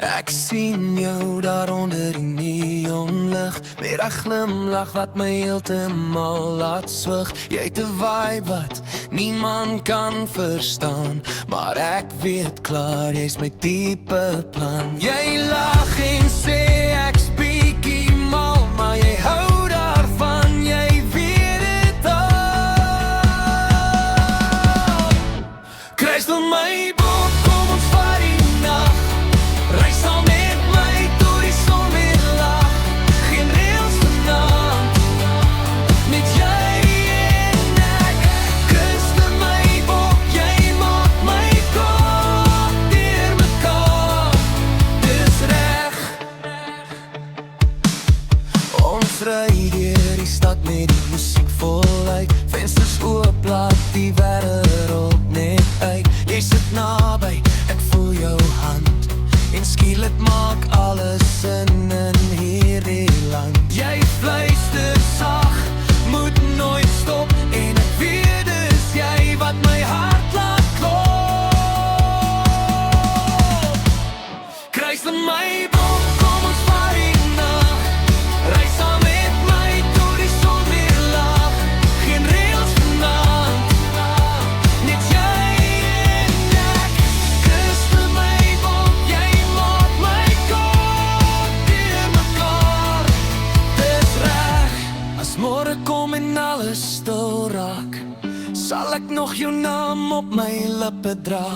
Ek sien jou daar onder die neonlig, met 'n glimlach wat my heeltemal laat swig. Jy het 'n vibe wat niemand kan verstaan, maar ek weet klaar, jy's my tipe plan. Jy lag en sê ek's bietjie mal, maar jy hou daarvan, jy weet dit al. Kruis dan my boek, kom ons vat die nag. Reis saam met my toe die son weer lag. Geen reëls vanaand, net jy en ek. Kus my bok, jy maak my kop deurmekaar. Dis reg. Ons ry deur die stad met die musiek voluit. Vensters oop, laat die wêreld net uit. Jy sit naby, ek voel jou hand, en skielik maak alles sin in hierdie land. Jy fluister sag, moet nooit stop, en ek weet dis jy wat my hart laat klop. Kruis dan my bok, kom ons vat die nag. Reis saam met my toe die son weer lag. Geen reëls vanaand, net jy en ek. Kus my bok, jy maak my kop deurmekaar. Dis reg. As môre kom en alles stil raak, sal ek nog jou naam op my lippe dra.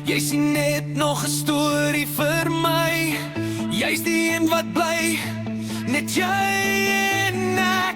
Jy sien net nog 'n storie vir my. Jy's die een wat bly, net jy en ek.